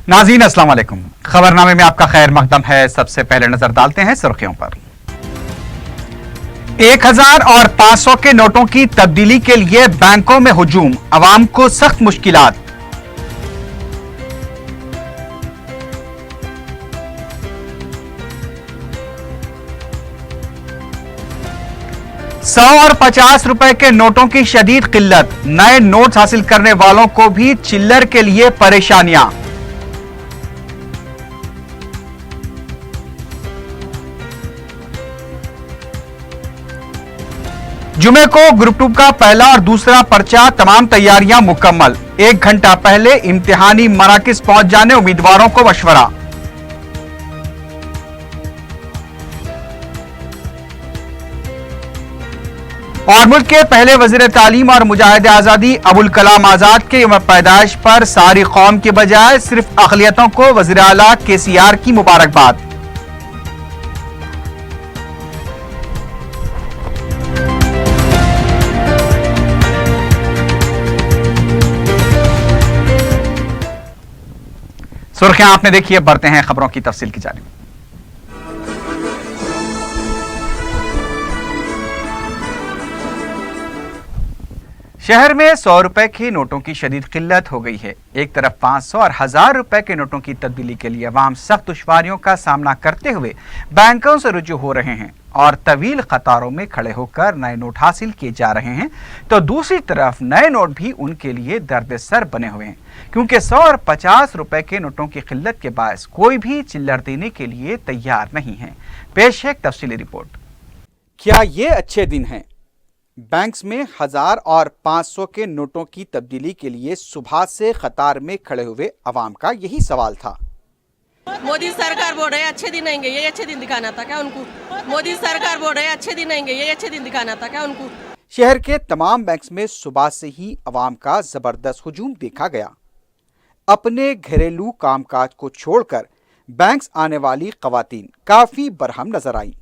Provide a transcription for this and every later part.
नाज़रीन अस्सलाम वालेकुम। खबरनामे में आपका खैर मकदम है। सबसे पहले नजर डालते हैं सुर्खियों पर। 1000 और 500 के नोटों की तब्दीली के लिए बैंकों में हुजूम, अवाम को सख्त मुश्किलात। ₹100 और ₹50 के नोटों की शदीद किल्लत, नए नोट्स हासिल करने वालों को भी चिल्लर के लिए परेशानियां। जुमे को ग्रुप 2 का पहला और दूसरा पर्चा, तमाम तैयारियां मुकम्मल। 1 घंटा पहले इम्तिहानी मराकिज पहुंच जाने उम्मीदवारों को मशवरा। और मुल्क के पहले वजीर तालीम और मुजाहिद आजादी अबुल कलाम आजाद के यौम पैदाइश पर सारी कौम के बजाय सिर्फ अक़लियतों को वज़ीर आला KCR की मुबारकबाद। सुर्खियां आपने देखी है, बढ़ते हैं खबरों की तफसील की जानिब। शहर में ₹100 के नोटों की शदीद किल्लत हो गई है। एक तरफ 500 और ₹1000 के नोटों की तब्दीली के लिए अवाम सख्त दुश्वारियों का सामना करते हुए बैंकों से रुजू हो रहे हैं और तवील कतारों में खड़े होकर नए नोट हासिल किए जा रहे हैं, तो दूसरी तरफ नए नोट भी उनके लिए दर्द-ए-सर बने हुए हैं, क्योंकि ₹100 और ₹50 के नोटों की किल्लत के बायस कोई भी चिल्लर देने के लिए तैयार नहीं है। पेश है एक तफसीली रिपोर्ट। क्या ये अच्छे दिन हैं? बैंक्स में 1000 और 500 के नोटों की तब्दीली के लिए सुबह से कतार में खड़े हुए अवाम का यही सवाल था। मोदी सरकार बोल रहे हैं अच्छे दिन आएंगे, ये अच्छे दिन दिखाना था क्या उनको? मोदी सरकार बोल रहे हैं अच्छे दिन आएंगे, ये अच्छे दिन दिखाना था क्या उनको? शहर के तमाम बैंक्स में सुबह से ही अवाम का जबरदस्त हुजूम देखा गया। अपने घरेलू कामकाज को छोड़कर बैंक्स आने वाली खवातीन काफी बरहम नजर आई।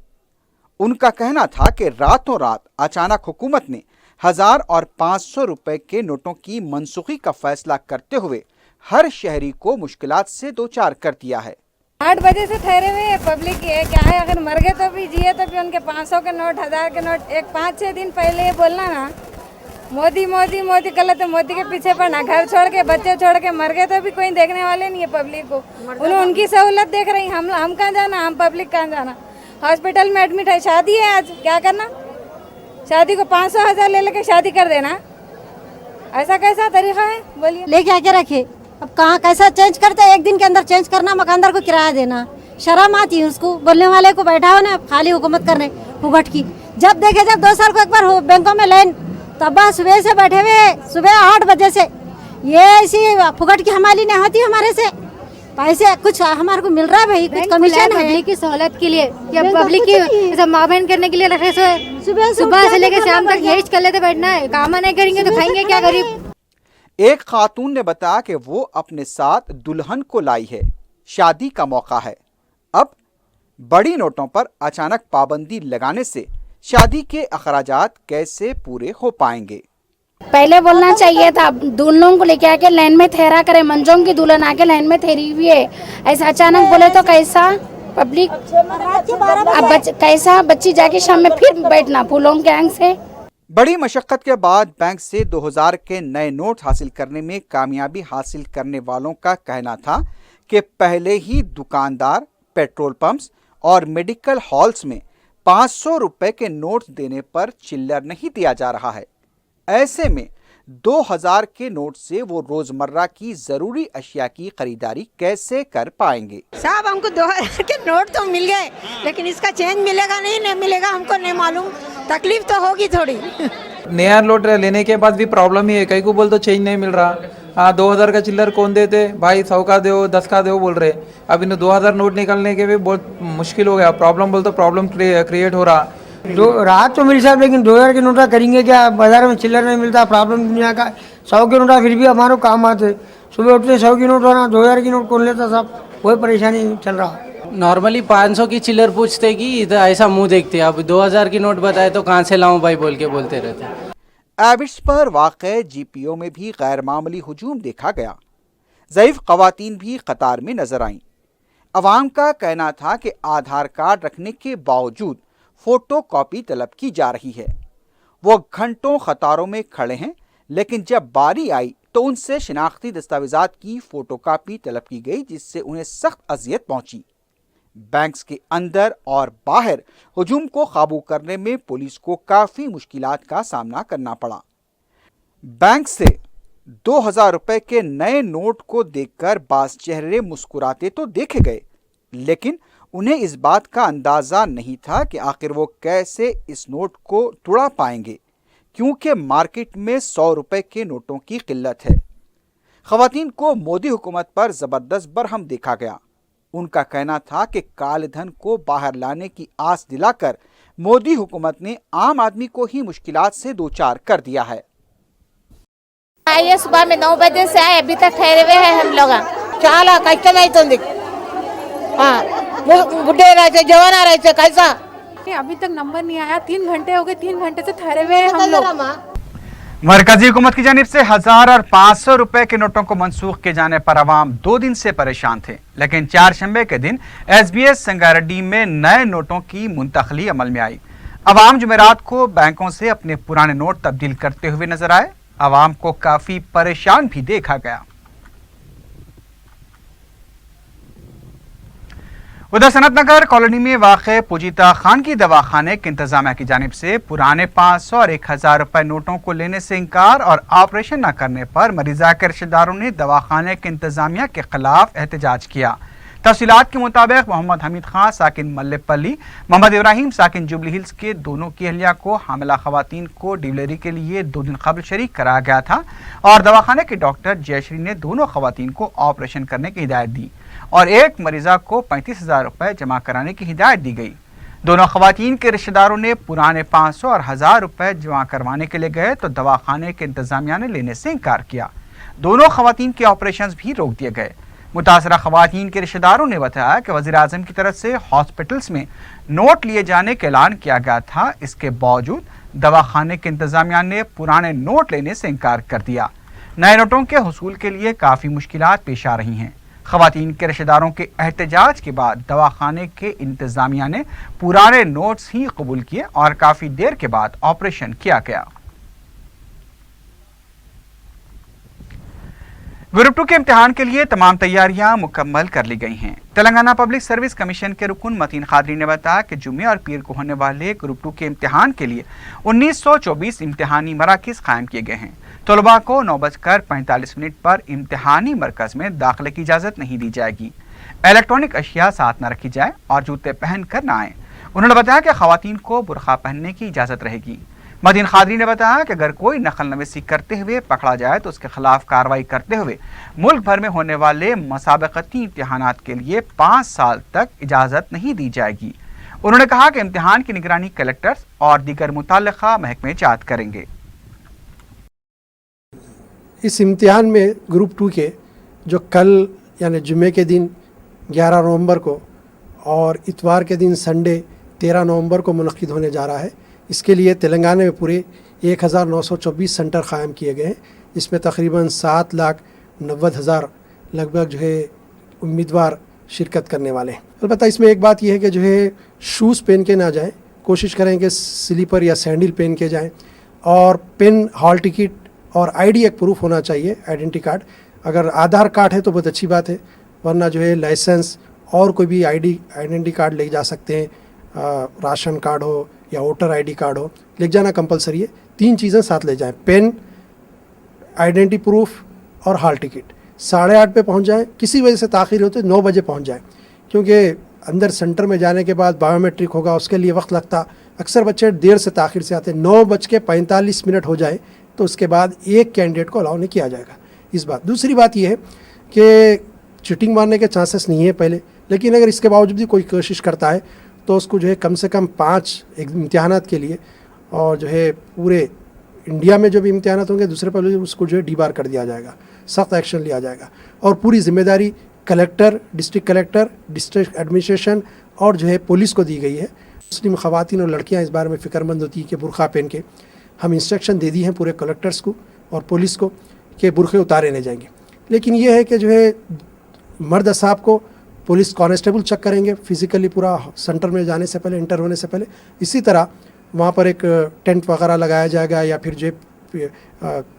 उनका कहना था कि रातों रात अचानक हुकूमत ने 1000 और ₹500 के नोटों की मनसूखी का फैसला करते हुए हर शहरी को मुश्किलात से दो चार कर दिया है। 8 बजे से ठहरे हुए हैं पब्लिक। ये क्या है, अगर मर गए तो भी जिए तो भी उनके 500 के नोट, 1000 के नोट। एक 5-6 दिन पहले ये बोलना ना मोदी मोदी मोदी गलत है, मोदी के पीछे पड़ना, घर छोड़ के बच्चे छोड़ के मर गए तो भी कोई देखने वाले नहीं है पब्लिक को। उनकी सहूलत देख रही, हम कहाँ जाना, हम पब्लिक कहाँ जाना। हॉस्पिटल में एडमिट है, शादी है आज, क्या करना? शादी को 500,000 ले लेके शादी कर देना, ऐसा कैसा तरीका है बोलिए? लेके आके रखे, अब कहाँ कैसा चेंज करते हैं? 1 दिन के अंदर चेंज करना, मकानदार को किराया देना, शर्म आती है उसको बोलने वाले को। बैठा हो ना खाली हुकूमत करने फुगट की। जब देखे जब 2 साल को एक बार हो बैंकों में लाइन, तब सुबह से बैठे हुए, सुबह 8 बजे से। ये ऐसी फुगट की हमारी नहीं होती, हमारे से पैसे कुछ हमारे को मिल रहा है भाई, कुछ कमीशन है पब्लिक की सहूलत के लिए या पब्लिक की माँ बहन करने के लिए रखे सुबह से लेकर शाम तक यही कर लेते बैठना है। काम नहीं करेंगे तो खाएंगे क्या गरीब? एक खातून ने बताया कि वो अपने साथ दुल्हन को लाई है, शादी का मौका है। अब बड़ी नोटों पर अचानक पाबंदी लगाने से शादी के अखराजात कैसे पूरे हो पाएंगे? पहले बोलना चाहिए था, दुल्हनों को लेके आके लाइन में ठहरा करे। मंजों की दुल्हन आके लाइन में ठहरी हुई है, ऐसा अचानक बोले तो कैसा पब्लिक? अब कैसा बच्ची जाके शाम में फिर बैठना फूलों के आंग से। बड़ी मशक्कत के बाद बैंक से 2000 के नए नोट हासिल करने में कामयाबी हासिल करने वालों का कहना था कि पहले ही दुकानदार, पेट्रोल पंप्स और मेडिकल हॉल्स में ₹500 के नोट देने पर चिल्लर नहीं दिया जा रहा है। ऐसे में 2000 के नोट से वो रोजमर्रा की जरूरी अशिया की खरीदारी कैसे कर पाएंगे? साहब हमको 2000 के नोट तो मिल गए, लेकिन इसका चेंज मिलेगा नहीं मिलेगा हमको नहीं मालूम। तकलीफ तो होगी थोड़ी। नया नोट लेने के बाद भी प्रॉब्लम ही है, कई को बोल तो चेंज नहीं मिल रहा। हाँ 2000 का चिल्लर कौन देते भाई, 100 का दो 10 का दो बोल रहे। अब इन 2000 नोट निकलने के भी बहुत मुश्किल हो गया। प्रॉब्लम बोल तो प्रॉब्लम क्रिएट हो रहा। राहत तो मेरे साहब, लेकिन 2000 के नोटा करेंगे क्या? बाजार में चिल्लर नहीं मिलता, प्रॉब्लम दुनिया का। 100 के नोटा फिर भी हमारे काम आते। सुबह उठते 100 की नोट होना, 2000 की नोट कौन लेता साहब? वही परेशानी चल रहा। नॉर्मली 500 की चिल्लर पूछते कि इधर ऐसा मुंह देखते, अब 2000 की नोट बताए तो कहाँ से लाऊं भाई बोल के बोलते रहते। एबिट्स पर वाक़े GPO में भी गैर मामूली हुजूम देखा गया। ज़ईफ़ ख़वातीन भी कतार में नजर आईं। अवाम का कहना था कि आधार कार्ड रखने के बावजूद फोटो कॉपी तलब की जा रही है। वो घंटों कतारों में खड़े हैं, लेकिन जब बारी आई तो उनसे शिनाख्ती दस्तावेजात की फोटो कॉपी तलब की गई, जिससे उन्हें सख्त अजियत पहुंची। बैंक्स के अंदर और बाहर हुजूम को काबू करने में पुलिस को काफी मुश्किलात का सामना करना पड़ा। बैंक से 2000 रुपए के नए नोट को देखकर बास चेहरे मुस्कुराते तो देखे गए, लेकिन उन्हें इस बात का अंदाजा नहीं था कि आखिर वो कैसे इस नोट को तुड़ा पाएंगे, क्योंकि मार्केट में 100 रुपए के नोटों की किल्लत है। खवातीन को मोदी हुकूमत पर जबरदस्त बरहम देखा गया। उनका कहना था कि काले धन को बाहर लाने की आस दिलाकर मोदी हुकूमत ने आम आदमी को ही मुश्किलात से दो चार कर दिया है। आइए सुबह में 9 बजे से आए, अभी तक ठहरे हुए हैं हम लोग। చాలా కష్టమవుతుంది बुढ़े रहते जवान रहते कैसा अभी तक नंबर नहीं आया। 3 घंटे हो गए, 3 घंटे से ठहरे हुए हैं हम लोग। मरकजी हुकूमत की जानिब से 1000 और 500 रुपए के नोटों को मनसूख किए जाने पर अवाम 2 दिन से परेशान थे, लेकिन 4 शंबे के दिन SBS संगारेड्डी में नए नोटों की मुंतकली अमल में आई। अवाम जुमेरात को बैंकों से अपने पुराने नोट तब्दील करते हुए नजर आए। अवाम को काफी परेशान भी देखा गया। उधर सनतनगर कॉलोनी में वाक़े पुजीता खान की दवाखाने के इंतजामिया की जानिब से पुराने 500 और 1000 रुपए नोटों को लेने से इनकार और ऑपरेशन न करने पर मरीजा के रिश्तेदारों ने दवाखाने के इंतजामिया के खिलाफ एहतजाज किया। तफसीलात के मुताबिक मोहम्मद हमीद खान साकिन मल्लेपल्ली, मोहम्मद इब्राहिम साकिन जुबली हिल्स के दोनों की अहलिया को हामिला खवातीन को डिलीवरी के लिए 2 दिन कबल शरीक कराया गया था और दवाखाने के डॉक्टर जयश्री ने दोनों खवातीन को ऑपरेशन करने की हिदायत दी और एक मरीजा को 35,000 रुपए जमा कराने की हिदायत दी गई। दोनों खवातीन के रिश्तेदारों ने पुराने 500 और 1000 रुपए जमा करवाने के लिए गए तो दवाखाने के इंतजामिया ने लेने से इनकार किया। दोनों खवातीन के ऑपरेशन भी रोक दिए गए। मुतासरा खवातीन के रिश्तेदारों ने बताया कि वज़ीर आज़म की तरफ से हॉस्पिटल्स में नोट लिए जाने का ऐलान किया गया था, इसके बावजूद दवाखाने के इंतजामिया ने पुराने नोट लेने से इनकार कर दिया। नए नोटों के हुसूल के लिए काफ़ी मुश्किलात पेश आ रही हैं। खवातीन के रिश्तेदारों के एहतजाज के बाद दवाखाने के इंतजामिया ने पुराने नोट्स ही कबूल किए और काफ़ी देर के बाद ऑपरेशन किया गया। ग्रुप 2 के इम्तिहान के लिए तमाम तैयारियां मुकम्मल कर ली गई हैं। तेलंगाना पब्लिक सर्विस कमीशन के रुकन मतीन खादरी ने बताया कि जुमे और पीर को होने वाले ग्रुप 2 के इम्तिहान के लिए 1924 इम्तिहानी मराकिज कायम किए गए हैं। तलबा को 9:45 पर इम्तिहानी मरकज में दाखिले की इजाज़त नहीं दी जाएगी। इलेक्ट्रॉनिक अशिया साथ न रखी जाए और जूते पहन कर न आए। उन्होंने बताया कि खवातीन को बुरखा पहनने की इजाज़त रहेगी। मदीन खादरी ने बताया कि अगर कोई नकल नवीसी करते हुए पकड़ा जाए तो उसके खिलाफ कार्रवाई करते हुए मुल्क भर में होने वाले मुसाबकती इम्तिहानात के लिए 5 साल तक इजाज़त नहीं दी जाएगी। उन्होंने कहा कि इम्तिहान की निगरानी कलेक्टर्स और दीगर मुताल्लिक़ा महकमे जात करेंगे। इस इम्तिहान में ग्रुप 2 के जो कल यानी जुमे के दिन 11 नवंबर को और इतवार के दिन संडे 13 नवंबर को मुनक़िद होने जा रहा है, इसके लिए तेलंगाना में पूरे 1924 सेंटर क़ायम किए गए हैं। इसमें तकरीबन 7,90,000 लगभग जो है उम्मीदवार शिरकत करने वाले हैं। अलबत्ता इसमें एक बात यह है कि जो है शूज़ पहन के ना जाएं, कोशिश करें कि स्लीपर या सैंडल पहन के जाएं और पेन, हॉल टिकट और आईडी एक प्रूफ होना चाहिए, आइडेंटिटी कार्ड। अगर आधार कार्ड है तो बहुत अच्छी बात है, वरना जो है लाइसेंस और कोई भी आइडेंटिटी कार्ड ले जा सकते हैं। राशन कार्ड हो या वोटर आईडी कार्ड हो, ले जाना कंपलसरी है। 3 चीज़ें साथ ले जाएं, पेन, आइडेंटिटी प्रूफ और हॉल टिकट। 8:30 पे पहुंच जाएं, किसी वजह से ताख़ीर होते 9 बजे पहुंच जाएं, क्योंकि अंदर सेंटर में जाने के बाद बायोमेट्रिक होगा, उसके लिए वक्त लगता। अक्सर बच्चे देर से ताख़ीर से आते। 9:45 हो जाए तो उसके बाद एक कैंडिडेट को अलाउ नहीं किया जाएगा। इस बात। दूसरी बात यह है कि चीटिंग मारने के चांसेस नहीं है पहले, लेकिन अगर इसके बावजूद भी कोई कोशिश करता है तो उसको जो है कम से कम 5 इम्तिहानात के लिए और जो है पूरे इंडिया में जो भी इम्तिहानात होंगे दूसरे पहले उसको जो है डीबार कर दिया जाएगा, सख्त एक्शन लिया जाएगा। और पूरी जिम्मेदारी collector, district collector, district administration और जो है पुलिस को दी गई है। मुस्लिम ख़वातीन और लड़कियाँ इस बारे में फ़िक्रमंद होती है कि बुरखा पहन के, हम इंस्ट्रक्शन दे दी हैं पूरे कलेक्टर्स को और पुलिस को कि बुरखे उतारे नहीं जाएंगे। लेकिन ये है कि जो है मर्द साहब को पुलिस कांस्टेबल चेक करेंगे फिज़िकली पूरा सेंटर में जाने से पहले, इंटर होने से पहले। इसी तरह वहाँ पर एक टेंट वगैरह लगाया जाएगा या फिर जो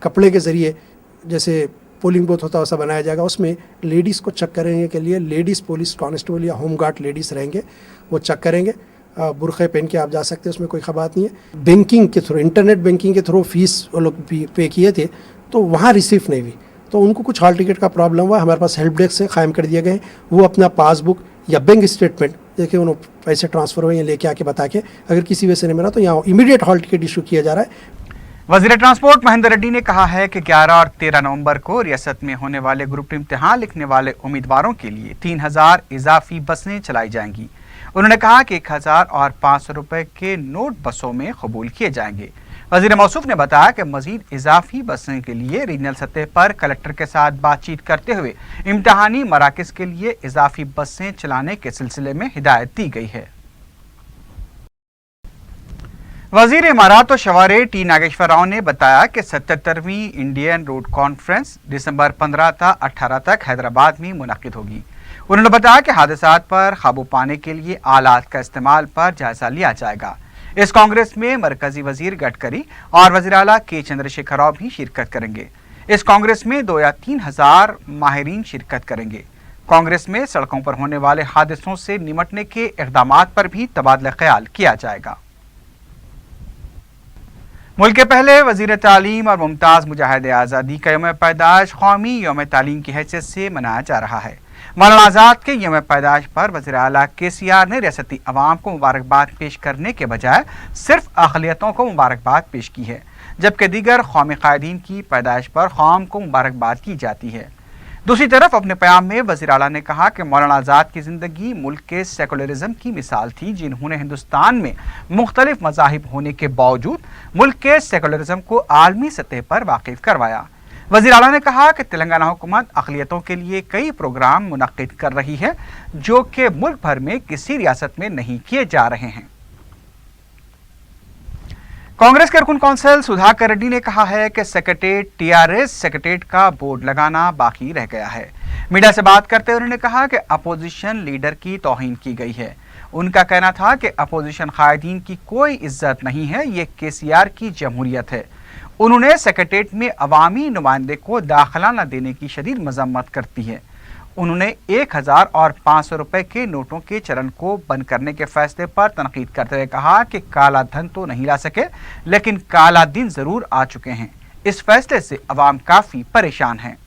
कपड़े के ज़रिए जैसे पोलिंग बूथ होता है वैसा बनाया जाएगा। उसमें लेडीज़ को चेक करेंगे के लिए लेडीज़ पुलिस कांस्टेबल या होम गार्ड लेडीज़ रहेंगे, वो चेक करेंगे। बुरखे पहन के आप जा सकते हैं, उसमें कोई बात नहीं है। बैंकिंग के थ्रू, इंटरनेट बैंकिंग के थ्रू फ़ीस वो लोग पे किए थे तो वहाँ रिसीव नहीं हुई, तो उनको कुछ हॉल टिकट का प्रॉब्लम हुआ। हमारे पास हेल्प डेस्क से कायम कर दिए गए, वो अपना पासबुक या बैंक स्टेटमेंट देखिए उन्होंने पैसे ट्रांसफ़र हुए लेके आके बता के, अगर किसी वजह से नहीं मिला तो यहाँ इमीडिएट हॉल टिकट इशू किया जा रहा है। वज़ीर ट्रांसपोर्ट महेंद्र रेड्डी ने कहा है कि 11 और 13 नवंबर को रियासत में होने वाले ग्रुप 2 इम्तिहान लिखने वाले उम्मीदवारों के लिए 3000 इजाफी बसें चलाई जाएंगी। उन्होंने कहा कि 1000 और 500 रुपए के नोट बसों में कबूल किए जाएंगे। वज़ीर मौसूफ ने बताया कि मजीद इजाफी बसें के लिए रीजनल सतह पर कलेक्टर के साथ बातचीत करते हुए इम्तिहानी मराकज़ के लिए इजाफी बसें चलाने के सिलसिले में हिदायत दी गई है। वज़ीर इमारात और शवारे टी नागेश्वर राव ने बताया कि 77वीं इंडियन रोड कॉन्फ्रेंस दिसंबर 15 से 18 तक हैदराबाद में मुनक़िद होगी। उन्होंने बताया कि हादसात पर काबू पाने के लिए आलात का इस्तेमाल पर जायजा लिया जाएगा। इस कांग्रेस में मरकजी वजीर गडकरी और वज़ीर आला के चंद्रशेखर राव भी शिरकत करेंगे। इस कांग्रेस में 2 या 3 हज़ार माहिरीन शिरकत करेंगे। कांग्रेस में सड़कों पर होने वाले हादसों से निमटने के इक़दामात पर भी तबादला ख्याल किया जाएगा। मुल्क के पहले वज़ीर तालीम और मुमताज़ मुजाहिद आज़ादी का यौम पैदाइश कौमी यौम तालीम की हैसियत से मनाया जा रहा है। मौलाना आज़ाद के यौम पैदाइश पर वज़ीर आला KCR ने रियासती अवाम को मुबारकबाद पेश करने के बजाय सिर्फ अक़लियतों को मुबारकबाद पेश की है, जबकि दीगर कौमी कायदीन की पैदाइश पर कौम को मुबारकबाद की जाती है। दूसरी तरफ अपने प्याम में वज़ीर आला ने कहा कि मौलाना आज़ाद की ज़िंदगी मुल्क के सेकुलरिज़म की मिसाल थी, जिन्होंने हिंदुस्तान में मुख्तलिफ मज़ाहिब होने के बावजूद मुल्क के सेकुलरिज़म को आलमी सतह पर वाकिफ़ करवाया। वज़ीर आला ने कहा कि तेलंगाना हुकूमत अक़लियतों के लिए कई प्रोग्राम मुनक़्क़िद कर रही है जो कि मुल्क भर में किसी रियासत में नहीं किए जा रहे हैं। कांग्रेस के रुकन कौंसिल सुधाकर रेड्डी ने कहा है कि सेक्रेटेरिएट TRS सेक्रेटेरिएट का बोर्ड लगाना बाकी रह गया है। मीडिया से बात करते हुए उन्होंने कहा कि अपोजिशन लीडर की तौहीन की गई है। उनका कहना था कि अपोजिशन कायदीन की कोई इज्जत नहीं है, ये KCR की जमहूरियत है। उन्होंने सेक्रेटेरिएट में अवामी नुमाइंदे को दाखिला न देने की शदीद मजम्मत करती है। उन्होंने 1000 और 500 रुपए के नोटों के चलन को बंद करने के फैसले पर तनकीद करते हुए कहा कि काला धन तो नहीं ला सके, लेकिन काला दिन जरूर आ चुके हैं। इस फैसले से अवाम काफी परेशान है।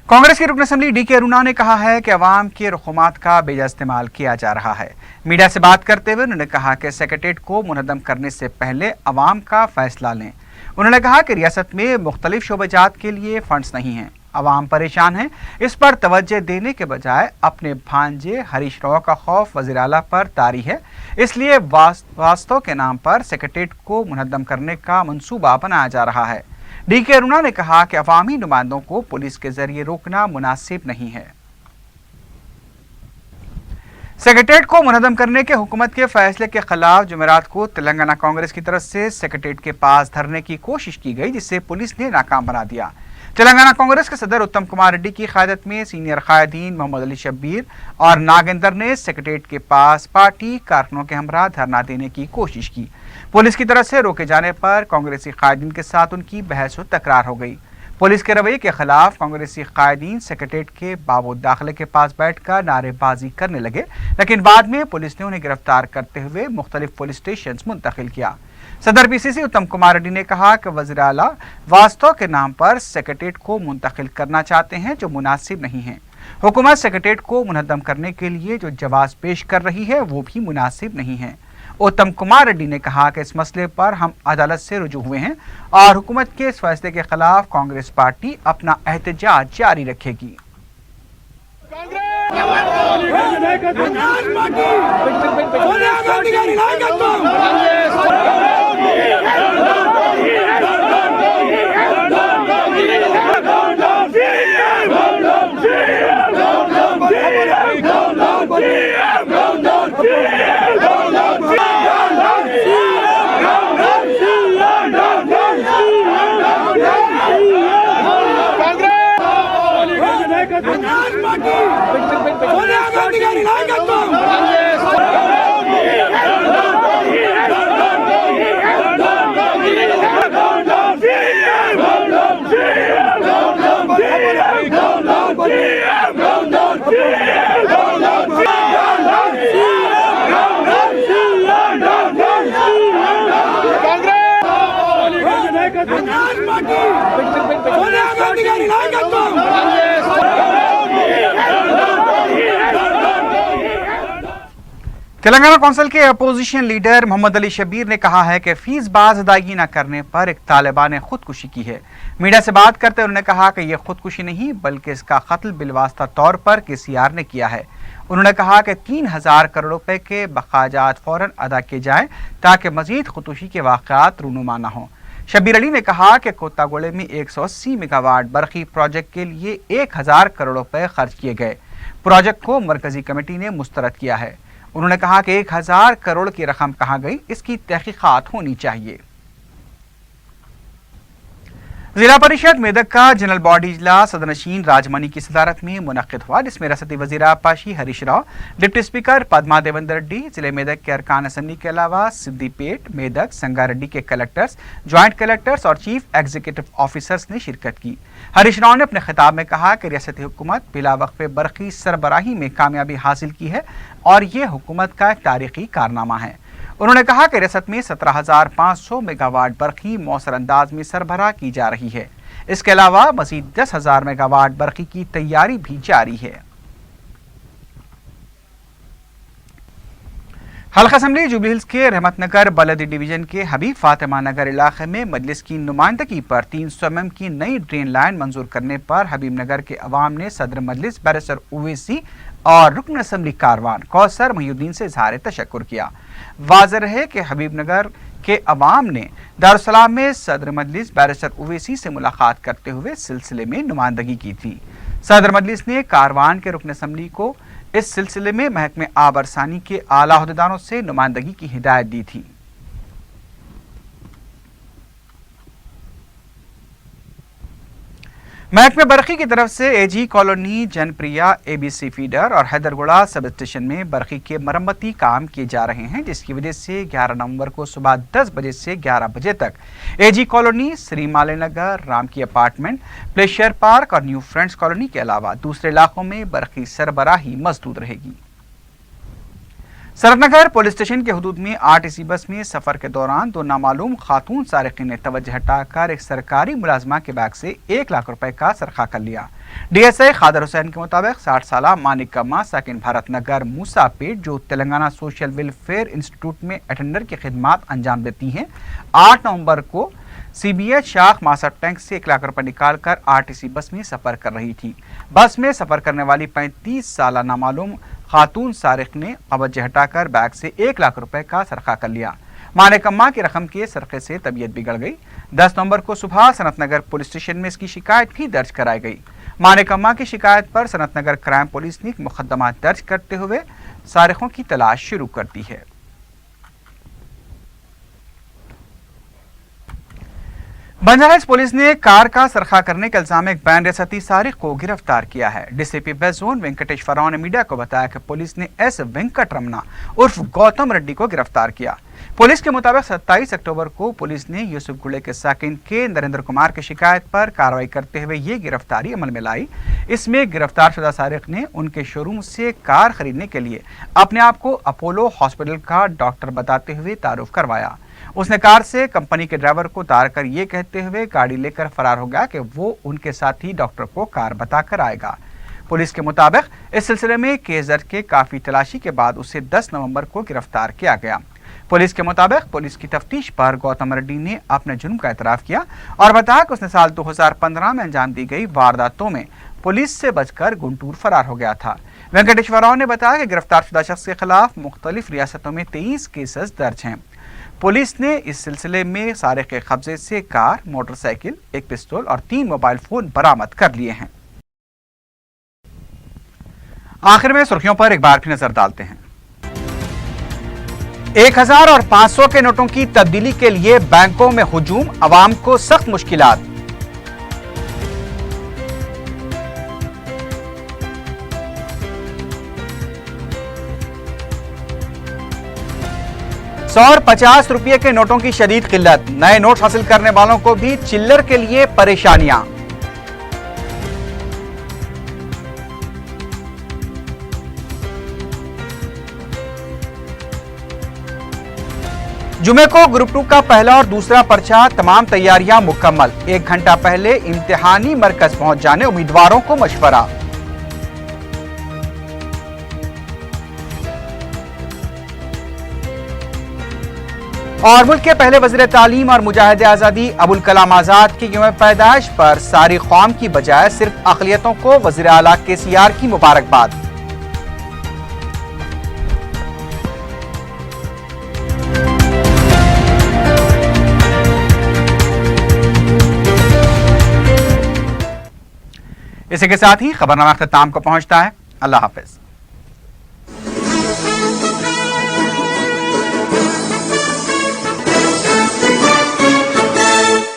कांग्रेस के रुकन असेंबली DK अरुणा ने कहा है कि अवाम के रकूमात का बेजा इस्तेमाल किया जा रहा है। मीडिया से बात करते हुए उन्होंने कहा कि सेक्रेटेरिएट को मुनज़्ज़म करने से पहले अवाम का फैसला लें। उन्होंने कहा कि रियासत में मुख्तलिफ शोबेजात के लिए फंड्स नहीं हैं, अवाम परेशान है। इस पर तवज्जो देने के बजाय अपने भांजे हरीश राव का खौफ वज़ीर आला पर तारी है, इसलिए वास्तव के नाम पर सेक्रेटेरिएट को मुनज़्ज़म करने का मंसूबा बनाया जा रहा है। DK अरुणा ने कहा कि अवामी नुमाइंदों को पुलिस के जरिए रोकना मुनासिब नहीं है। सेक्रेटेरिएट को मुनज़्ज़म करने के हुकूमत के फैसले के खिलाफ जुमेरात को तेलंगाना कांग्रेस की तरफ से सेक्रेटेरिएट के पास धरने की कोशिश की गई, जिसे पुलिस ने नाकाम बना दिया। तेलंगाना कांग्रेस के सदर उत्तम कुमार रेड्डी की क़यादत में सीनियर कायदीन मोहम्मद अली शब्बीर और नागेंद्र ने सेक्रेटेरिएट के पास पार्टी कारकुनों के हमरा धरना देने की कोशिश की। पुलिस की तरफ से रोके जाने पर कांग्रेसी कायदीन के साथ उनकी बहस व तकरार हो गई। पुलिस के रवैये के खिलाफ कांग्रेसी कायदीन सेक्रेटेरिएट के बाबू दाखिले के पास बैठकर नारेबाजी करने लगे, लेकिन बाद में पुलिस ने उन्हें गिरफ्तार करते हुए मुख्तलिफ पुलिस स्टेशन मुंतकिल किया। सदर PCC उत्तम कुमार रेड्डी ने कहा कि वज़ीर आला वास्तव के नाम पर सेक्रेटेरिएट को मुंतकिल करना चाहते हैं, जो मुनासिब नहीं है। हुकूमत सेक्रेटेरिएट को मुनज़्ज़म करने के लिए जो जवाब पेश कर रही है वो भी मुनासिब नहीं है। उत्तम कुमार रेड्डी ने कहा कि इस मसले पर हम अदालत से रुजू हुए हैं और हुकूमत के इस फैसले के खिलाफ कांग्रेस पार्टी अपना एहतजाज जारी रखेगी। तेलंगाना कौंसिल के अपोजिशन लीडर मोहम्मद अली शबीर ने कहा है कि फीस बाज अदायगी न करने पर एक तालिबान ने खुदकुशी की है। मीडिया से बात करते हुए उन्होंने कहा कि यह खुदकुशी नहीं बल्कि इसका कत्ल बिलवास्ता तौर पर केसीआर ने किया है। उन्होंने कहा कि 3000 करोड़ रुपए के बकायात फौरन अदा किए जाएं ताकि मजीद खुदकुशी के वाक़यात रूनुमा न हों। शबीर अली ने कहा कि कोत्तागोड़े में 180 मेगावाट बरकी प्रोजेक्ट के लिए 1000 करोड़ रुपए खर्च किए गए। प्रोजेक्ट को मरकजी कमेटी ने मुस्तरद किया है। उन्होंने कहा कि 1000 करोड़ की रकम कहाँ गई, इसकी तहकीकात होनी चाहिए। जिला परिषद मेदक का जनरल बॉडी इजलास सदनशीन राजमनी की सदारत में मुनक्किद हुआ, जिसमें रसती वजीर आपाशी हरीश राव, डिप्टी स्पीकर पद्मा देवेंद्र रेड्डी, जिले मेदक के अरकान असम्बली के अलावा सिद्दीपेट, मेदक, संगारेड्डी के कलेक्टर्स, ज्वाइंट कलेक्टर्स और चीफ एग्जीक्यूटिव ऑफिसर्स ने शिरकत की। हरीश राव ने अपने खिताब में कहा कि रियासती हुकूमत बिला वक्फे बरकी सरबराही में कामयाबी हासिल की है और ये हुकूमत का एक तारीखी कारनामा है। उन्होंने कहा कि रियासत में 17,500 मेगावाट बरकी मौसर अंदाज में सरबराह की जा रही है। इसके अलावा मजीद 10,000 मेगावाट बरकी की तैयारी भी जारी है। हल्का असम्बली जुबली हिल्स के रहमतनगर बलदी डिवीजन के हबीब फातिमा नगर इलाके में मजलिस की नुमाइंदगी पर 300 mm की नई ड्रेन लाइन मंजूर करने पर हबीब नगर के अवाम ने सदर मजलिस बैरिस्टर ओवैसी और रुकन असम्बली कारवान कौसर मोहिउद्दीन से इज़हार तशक्कुर किया। वाज़ेह रहे कि हबीब नगर के अवाम ने दारुस्सलाम में सदर मजलिस बैरिस्टर ओवैसी से मुलाकात करते हुए सिलसिले में नुमाइंदगी की थी। सदर मजलिस ने कारवान के रुकन असम्बली को इस सिलसिले में महकमे आब अरसानी के आला अहदेदारों से नुमाइंदगी की हिदायत दी थी। महकमे बरकी की तरफ से एजी कॉलोनी, जनप्रिया, एबीसी फीडर और हैदरगुड़ा सब स्टेशन में बरकी के मरम्मती काम किए जा रहे हैं, जिसकी वजह से 11 नवंबर को सुबह 10 बजे से 11 बजे तक एजी कॉलोनी, श्री माले नगर, राम की अपार्टमेंट, प्लेशर पार्क और न्यू फ्रेंड्स कॉलोनी के अलावा दूसरे इलाकों में बरकी सरबराही मजदूद रहेगी। सरतनगर पुलिस स्टेशन के हुदूद में आरटीसी बस में सफर के दौरान 2 नामालूम खातून सारिकीन ने तवज्जो हटाकर एक सरकारी मुलाजमा के बैग से 1 लाख रुपए का सरखा कर लिया। डीएसआई खादर हुसैन के मुताबिक 60 साला मानिक कम्मा साकिन भारत नगर मूसा पेट, जो तेलंगाना सोशल वेलफेयर इंस्टीट्यूट में अटेंडर की खिदमात अंजाम देती हैं, 8 नवंबर को सीबीएच शाख मासठ टैंक से 1 लाख रुपए निकालकर आरटीसी बस में सफर कर रही थी। बस में सफर करने वाली 35 साला नामालूम खातून सारिक ने तवज्जो हटाकर बैग से 1 लाख रुपए का सरखा कर लिया। मानिक अम्मा की रकम के सरखे से तबीयत बिगड़ गई। 10 नवंबर को सुबह सनतनगर पुलिस स्टेशन में इसकी शिकायत भी दर्ज कराई गई। मानिक अम्मा की शिकायत पर सनतनगर क्राइम पुलिस ने मुकदमा दर्ज करते हुए सारिकों की तलाश शुरू कर दी है। बंजारा हिल्स पुलिस ने कार का सरखा करने के इल्जाम में एक बैन रियासती सारिक को गिरफ्तार किया है। डीसीपी वेस्ट जोन वेंकटेश फराव ने मीडिया को बताया कि पुलिस ने एस वेंकट रमना उर्फ गौतम रेड्डी को गिरफ्तार किया। पुलिस के मुताबिक 27 अक्टूबर को पुलिस ने यूसुफ गुड़े के साकिन के नरेंद्र कुमार की शिकायत पर कार्रवाई करते हुए ये गिरफ्तारी अमल में लाई। इसमें गिरफ्तार शुदा सारिक ने उनके शोरूम से कार खरीदने के लिए अपने आप को अपोलो हॉस्पिटल का डॉक्टर बताते हुए तारुफ करवाया। उसने कार से कंपनी के ड्राइवर को उतारकर ये कहते हुए गाड़ी लेकर फरार हो गया कि वो उनके साथ ही डॉक्टर को कार बताकर आएगा। पुलिस के मुताबिक इस सिलसिले में केस दर्ज के काफी तलाशी के बाद उसे 10 नवंबर को गिरफ्तार किया गया। पुलिस के मुताबिक पुलिस की तफ्तीश पर गौतम रेड्डी ने अपने जुर्म का एतराफ किया और बताया कि उसने साल 2015 में अंजाम दी गई वारदातों में पुलिस से बचकर गुंटूर फरार हो गया था। वेंकटेश्वरराव ने बताया कि गिरफ्तार शुदा शख्स के खिलाफ मुख्तलिफ रियासतों में 23 केसेस दर्ज हैं। पुलिस ने इस सिलसिले में सारिक के कब्जे से कार, मोटरसाइकिल, एक पिस्तौल और 3 मोबाइल फोन बरामद कर लिए हैं। आखिर में सुर्खियों पर एक बार फिर नजर डालते हैं। 1000 और 500 के नोटों की तब्दीली के लिए बैंकों में हुजूम, अवाम को सख्त मुश्किलात। 100 और 50 रुपये के नोटों की शदीद किल्लत, नए नोट हासिल करने वालों को भी चिल्लर के लिए परेशानियां। जुमे को ग्रुप 2 का पहला और दूसरा पर्चा, तमाम तैयारियां मुकम्मल। 1 घंटा पहले इम्तिहानी मरकज पहुंच जाने उम्मीदवारों को मशवरा। और मुल्क के पहले वज़ीर तालीम और मुजाहिद आज़ादी अबुल कलाम आज़ाद की यौम पैदाइश पर सारी कौम की बजाय सिर्फ अक़लियतों को वज़ीर आला KCR की मुबारकबाद। इसी के साथ ही खबरनामा अख्ताम को पहुंचता है। अल्लाह हाफिज।